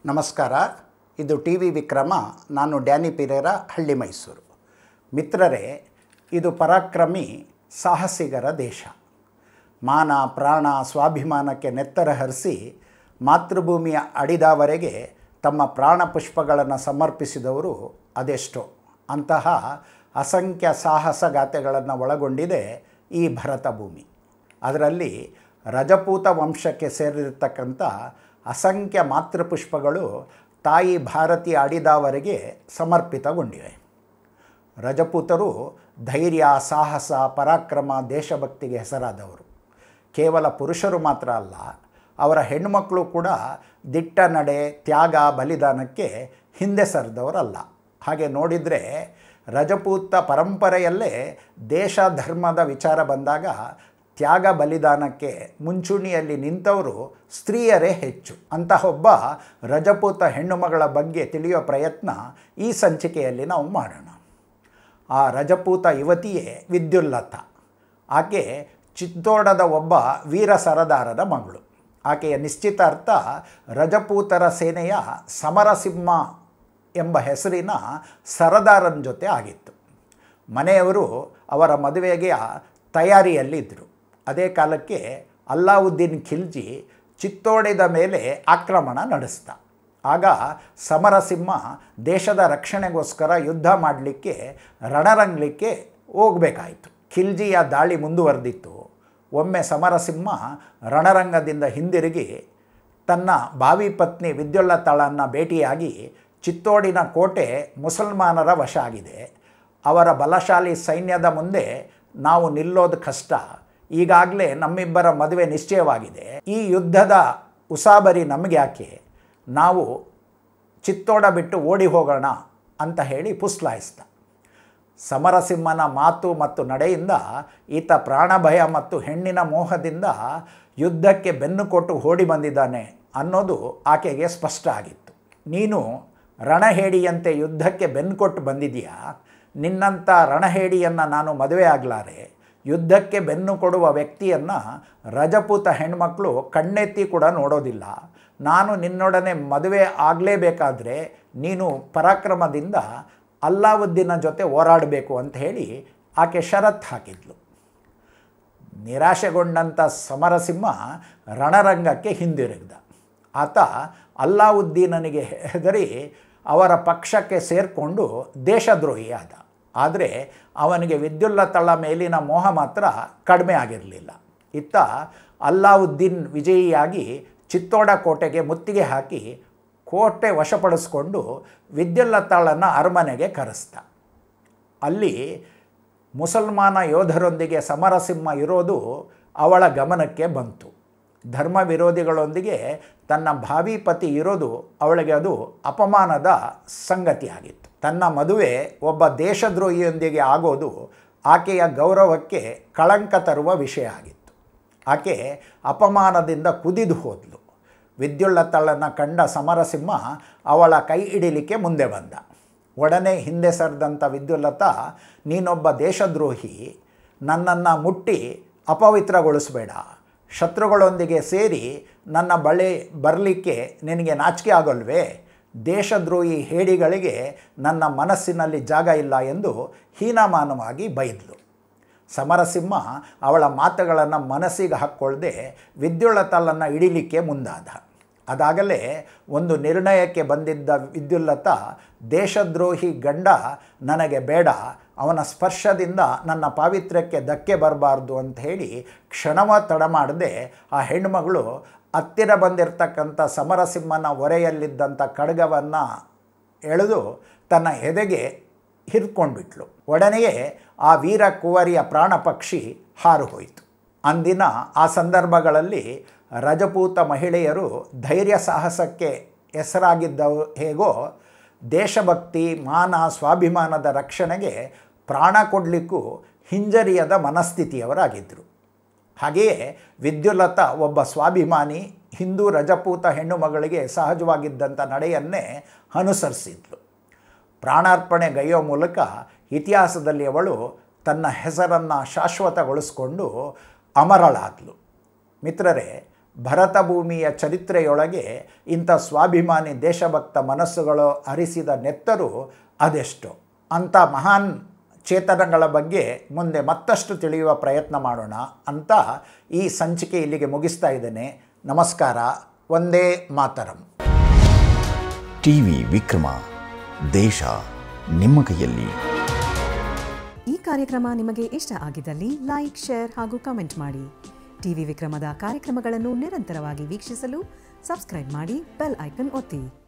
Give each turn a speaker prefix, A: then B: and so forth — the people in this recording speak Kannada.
A: ನಮಸ್ಕಾರ. ಇದು ಟಿ ವಿ ವಿಕ್ರಮ. ನಾನು ಡ್ಯಾನಿ ಪಿರೇರ, ಹಳ್ಳಿ ಮೈಸೂರು. ಮಿತ್ರರೇ, ಇದು ಪರಾಕ್ರಮಿ ಸಾಹಸಿಗರ ದೇಶ. ಮಾನ ಪ್ರಾಣ ಸ್ವಾಭಿಮಾನಕ್ಕೆ ನೆತ್ತರ ಹರಿಸಿ ಮಾತೃಭೂಮಿಯ ಅಡಿದವರೆಗೆ ತಮ್ಮ ಪ್ರಾಣ ಪುಷ್ಪಗಳನ್ನು ಸಮರ್ಪಿಸಿದವರು ಅದೆಷ್ಟೋ. ಅಂತಹ ಅಸಂಖ್ಯ ಸಾಹಸಗಾಥೆಗಳನ್ನು ಒಳಗೊಂಡಿದೆ ಈ ಭರತ ಭೂಮಿ. ಅದರಲ್ಲಿ ರಜಪೂತ ವಂಶಕ್ಕೆ ಸೇರಿರತಕ್ಕಂಥ ಅಸಂಖ್ಯ ಮಾತೃಪುಷ್ಪಗಳು ತಾಯಿ ಭಾರತೀಯ ಅಡಿದವರೆಗೆ ಸಮರ್ಪಿತಗೊಂಡಿವೆ. ರಜಪೂತರು ಧೈರ್ಯ, ಸಾಹಸ, ಪರಾಕ್ರಮ, ದೇಶಭಕ್ತಿಗೆ ಹೆಸರಾದವರು. ಕೇವಲ ಪುರುಷರು ಮಾತ್ರ ಅಲ್ಲ, ಅವರ ಹೆಣ್ಣುಮಕ್ಕಳು ಕೂಡ ದಿಟ್ಟ ನಡೆ, ತ್ಯಾಗ, ಬಲಿದಾನಕ್ಕೆ ಹಿಂದೆ ಸರಿದವರಲ್ಲ. ಹಾಗೆ ನೋಡಿದರೆ ರಜಪೂತ ಪರಂಪರೆಯಲ್ಲೇ ದೇಶ ಧರ್ಮದ ವಿಚಾರ ಬಂದಾಗ ತ್ಯಾಗ ಬಲಿದಾನಕ್ಕೆ ಮುಂಚೂಣಿಯಲ್ಲಿ ನಿಂತವರು ಸ್ತ್ರೀಯರೇ ಹೆಚ್ಚು. ಅಂತಹೊಬ್ಬ ರಜಪೂತ ಹೆಣ್ಣುಮಗಳ ಬಗ್ಗೆ ತಿಳಿಯೋ ಪ್ರಯತ್ನ ಈ ಸಂಚಿಕೆಯಲ್ಲಿ ನಾವು ಮಾಡೋಣ. ಆ ರಜಪೂತ ಯುವತಿಯೇ ವಿದ್ಯುಲ್ಲತ. ಆಕೆ ಚಿತ್ತೋಡದ ಒಬ್ಬ ವೀರ ಸರದಾರರ ಮಗಳು. ಆಕೆಯ ನಿಶ್ಚಿತಾರ್ಥ ರಜಪೂತರ ಸೇನೆಯ ಸಮರಸಿಂಹ ಎಂಬ ಹೆಸರಿನ ಸರದಾರನ ಜೊತೆ ಆಗಿತ್ತು. ಮನೆಯವರು ಅವರ ಮದುವೆಗೆ ತಯಾರಿಯಲ್ಲಿದ್ದರು. ಅದೇ ಕಾಲಕ್ಕೆ ಅಲ್ಲಾವುದ್ದೀನ್ ಖಿಲ್ಜಿ ಚಿತ್ತೋಡಿದ ಮೇಲೆ ಆಕ್ರಮಣ ನಡೆಸಿದ. ಆಗ ಸಮರಸಿಂಹ ದೇಶದ ರಕ್ಷಣೆಗೋಸ್ಕರ ಯುದ್ಧ ಮಾಡಲಿಕ್ಕೆ ರಣರಂಗಲಿಕ್ಕೆ ಹೋಗಬೇಕಾಯಿತು. ಖಿಲ್ಜಿಯ ದಾಳಿ ಮುಂದುವರೆದಿತ್ತು. ಒಮ್ಮೆ ಸಮರಸಿಂಹ ರಣರಂಗದಿಂದ ಹಿಂದಿರುಗಿ ತನ್ನ ಭಾವಿ ಪತ್ನಿ ವಿದ್ಯುಲ್ಲತಾಳನ್ನು ಭೇಟಿಯಾಗಿ, ಚಿತ್ತೋಡಿನ ಕೋಟೆ ಮುಸಲ್ಮಾನರ ವಶ ಆಗಿದೆ, ಅವರ ಬಲಶಾಲಿ ಸೈನ್ಯದ ಮುಂದೆ ನಾವು ನಿಲ್ಲೋದು ಕಷ್ಟ, ಈಗಾಗಲೇ ನಮ್ಮಿಬ್ಬರ ಮದುವೆ ನಿಶ್ಚಯವಾಗಿದೆ, ಈ ಯುದ್ಧದ ಉಸಾಬರಿ ನಮಗೆ ಯಾಕೆ, ನಾವು ಚಿತ್ತೋಡ ಬಿಟ್ಟು ಓಡಿ ಹೋಗೋಣ ಅಂತ ಹೇಳಿ ಪುಸ್ಲಾಯಿಸ್ದ. ಸಮರಸಿಂಹನ ಮಾತು ಮತ್ತು ನಡೆಯಿಂದ ಈತ ಪ್ರಾಣಭಯ ಮತ್ತು ಹೆಣ್ಣಿನ ಮೋಹದಿಂದ ಯುದ್ಧಕ್ಕೆ ಬೆನ್ನು ಕೊಟ್ಟು ಓಡಿ ಬಂದಿದ್ದಾನೆ ಅನ್ನೋದು ಆಕೆಗೆ ಸ್ಪಷ್ಟ ಆಗಿತ್ತು. ನೀನು ರಣಹೇಡಿಯಂತೆ ಯುದ್ಧಕ್ಕೆ ಬೆನ್ನು ಕೊಟ್ಟು ಬಂದಿದೆಯಾ? ನಿನ್ನಂಥ ರಣಹೇಡಿಯನ್ನು ನಾನು ಮದುವೆ ಆಗಲಾರೆ. ಯುದ್ಧಕ್ಕೆ ಬೆನ್ನು ಕೊಡುವ ವ್ಯಕ್ತಿಯನ್ನು ರಜಪೂತ ಹೆಣ್ಮಕ್ಕಳು ಕಣ್ಣೆತ್ತಿ ಕೂಡ ನೋಡೋದಿಲ್ಲ. ನಾನು ನಿನ್ನೊಡನೆ ಮದುವೆ ಆಗಲೇಬೇಕಾದ್ರೆ ನೀನು ಪರಾಕ್ರಮದಿಂದ ಅಲ್ಲಾವುದ್ದೀನ ಜೊತೆ ಹೋರಾಡಬೇಕು ಅಂತ ಹೇಳಿ ಆಕೆ ಷರತ್ತು ಹಾಕಿದ್ಲು. ನಿರಾಶೆಗೊಂಡಂಥ ಸಮರಸಿಂಹ ರಣರಂಗಕ್ಕೆ ಹಿಂದಿರುಗಿದ. ಆತ ಅಲ್ಲಾವುದ್ದೀನನಿಗೆ ಹೆದರಿ ಅವರ ಪಕ್ಷಕ್ಕೆ ಸೇರಿಕೊಂಡು ದೇಶದ್ರೋಹಿಯಾದ. ಆದರೆ ಅವನಿಗೆ ವಿದ್ಯುಲ್ಲತಳ ಮೇಲಿನ ಮೋಹ ಮಾತ್ರ ಕಡಿಮೆ ಆಗಿರಲಿಲ್ಲ. ಇತ್ತ ಅಲ್ಲಾವುದ್ದೀನ್ ವಿಜಯಿಯಾಗಿ ಚಿತ್ತೋಡ ಕೋಟೆಗೆ ಮುತ್ತಿಗೆ ಹಾಕಿ ಕೋಟೆ ವಶಪಡಿಸ್ಕೊಂಡು ವಿದ್ಯುಲ್ಲತಾಳನ್ನು ಅರಮನೆಗೆ ಕರೆಸ್ದ. ಅಲ್ಲಿ ಮುಸಲ್ಮಾನ ಯೋಧರೊಂದಿಗೆ ಸಮರಸಿಂಹ ಇರೋದು ಅವಳ ಗಮನಕ್ಕೆ ಬಂತು. ಧರ್ಮ ವಿರೋಧಿಗಳೊಂದಿಗೆ ತನ್ನ ಭಾವಿ ಪತಿ ಇರೋದು ಅವಳಿಗೆ ಅದು ಅಪಮಾನದ ಸಂಗತಿಯಾಗಿತ್ತು. ತನ್ನ ಮದುವೆ ಒಬ್ಬ ದೇಶದ್ರೋಹಿಯೊಂದಿಗೆ ಆಗೋದು ಆಕೆಯ ಗೌರವಕ್ಕೆ ಕಳಂಕ ತರುವ ವಿಷಯ ಆಗಿತ್ತು. ಆಕೆ ಅಪಮಾನದಿಂದ ಕುದಿದು ಹೋದಳು. ವಿದ್ಯುಲ್ಲತಳನ್ನು ಕಂಡ ಸಮರಸಿಂಹ ಅವಳ ಕೈ ಹಿಡಿಲಿಕ್ಕೆ ಮುಂದೆ ಬಂದ. ಒಡನೆ ಹಿಂದೆ ಸರಿದಂಥ ವಿದ್ಯುಲ್ಲತ, ನೀನೊಬ್ಬ ದೇಶದ್ರೋಹಿ, ನನ್ನನ್ನು ಮುಟ್ಟಿ ಅಪವಿತ್ರಗೊಳಿಸಬೇಡ, ಶತ್ರುಗಳೊಂದಿಗೆ ಸೇರಿ ನನ್ನ ಬಳಿ ಬರಲಿಕ್ಕೆ ನಿನಗೆ ನಾಚಿಕೆ ಆಗೋಲ್ವೇ? ದೇಶದ್ರೋಹಿ ಹೇಡಿಗಳಿಗೆ ನನ್ನ ಮನಸ್ಸಿನಲ್ಲಿ ಜಾಗ ಇಲ್ಲ ಎಂದು ಹೀನಮಾನವಾಗಿ ಬೈದಳು. ಸಮರಸಿಂಹ ಅವಳ ಮಾತುಗಳನ್ನು ಮನಸ್ಸಿಗೆ ಹಾಕ್ಕೊಳ್ಳದೆ ವಿದ್ಯುಲ್ಲತಳನ್ನು ಹಿಡಿಲಿಕ್ಕೆ ಮುಂದಾದ. ಅದಾಗಲೇ ಒಂದು ನಿರ್ಣಯಕ್ಕೆ ಬಂದಿದ್ದ ವಿದ್ಯುಲ್ಲತ, ದೇಶದ್ರೋಹಿ ಗಂಡ ನನಗೆ ಬೇಡ, ಅವನ ಸ್ಪರ್ಶದಿಂದ ನನ್ನ ಪಾವಿತ್ರ್ಯಕ್ಕೆ ಧಕ್ಕೆ ಬರಬಾರ್ದು ಅಂತ ಹೇಳಿ ಕ್ಷಣವ ತಡ ಮಾಡದೆ ಆ ಹೆಣ್ಣುಮಗಳು ಹತ್ತಿರ ಬಂದಿರತಕ್ಕಂಥ ಸಮರಸಿಂಹನ ಹೊರೆಯಲ್ಲಿದ್ದಂಥ ಖಡ್ಗವನ್ನು ಎಳೆದು ತನ್ನ ಎದೆಗೆ ಹಿರ್ಕೊಂಡ್ಬಿಟ್ಲು. ಒಡನೆಯೇ ಆ ವೀರ ಕುವರಿಯ ಪ್ರಾಣ ಪಕ್ಷಿ ಹಾರು ಹೋಯಿತು. ಅಂದಿನ ಆ ಸಂದರ್ಭಗಳಲ್ಲಿ ರಜಪೂತ ಮಹಿಳೆಯರು ಧೈರ್ಯ ಸಾಹಸಕ್ಕೆ ಹೆಸರಾಗಿದ್ದವು ಹೇಗೋ, ದೇಶಭಕ್ತಿ, ಮಾನ, ಸ್ವಾಭಿಮಾನದ ರಕ್ಷಣೆಗೆ ಪ್ರಾಣ ಕೊಡಲಿಕ್ಕೂ ಹಿಂಜರಿಯದ ಮನಸ್ಥಿತಿಯವರಾಗಿದ್ದರು. ಹಾಗೆಯೇ ವಿದ್ಯುಲ್ಲತ ಒಬ್ಬ ಸ್ವಾಭಿಮಾನಿ ಹಿಂದೂ ರಜಪೂತ ಹೆಣ್ಣು ಮಗಳಿಗೆ ಸಹಜವಾಗಿದ್ದಂಥ ನಡೆಯನ್ನೇ ಅನುಸರಿಸಿದ್ಳು. ಪ್ರಾಣಾರ್ಪಣೆಗೈಯೋ ಮೂಲಕ ಇತಿಹಾಸದಲ್ಲಿ ಅವಳು ತನ್ನ ಹೆಸರನ್ನು ಶಾಶ್ವತಗೊಳಿಸಿಕೊಂಡು ಅಮರಳಾದಳು. ಮಿತ್ರರೇ, ಭರತ ಭೂಮಿಯ ಚರಿತ್ರೆಯೊಳಗೆ ಇಂಥ ಸ್ವಾಭಿಮಾನಿ ದೇಶಭಕ್ತ ಮನಸ್ಸುಗಳು ಹರಿಸಿದ ನೆತ್ತರು ಅದೆಷ್ಟು ಅಂಥ ಮಹಾನ್ ಚೇತನಗಳ ಬಗ್ಗೆ ಮುಂದೆ ಮತ್ತಷ್ಟು ತಿಳಿಯುವ ಪ್ರಯತ್ನ ಮಾಡೋಣ ಅಂತ ಈ ಸಂಚಿಕೆ ಇಲ್ಲಿಗೆ ಮುಗಿಸ್ತಾ ಇದ್ದೇನೆ. ನಮಸ್ಕಾರ. ವಂದೇ ಮಾತರಂ.
B: ಟಿವಿ ವಿಕ್ರಮ, ದೇಶ ನಿಮ್ಮ ಕೈಯಲ್ಲಿ.
C: ಈ ಕಾರ್ಯಕ್ರಮ ನಿಮಗೆ ಇಷ್ಟ ಆಗಿದ್ದಲ್ಲಿ ಲೈಕ್, ಶೇರ್ ಹಾಗೂ ಕಮೆಂಟ್ ಮಾಡಿ. ಟಿವಿ ವಿಕ್ರಮದ ಕಾರ್ಯಕ್ರಮಗಳನ್ನು ನಿರಂತರವಾಗಿ ವೀಕ್ಷಿಸಲು ಸಬ್ಸ್ಕ್ರೈಬ್ ಮಾಡಿ, ಬೆಲ್ ಐಕನ್ ಒತ್ತಿ.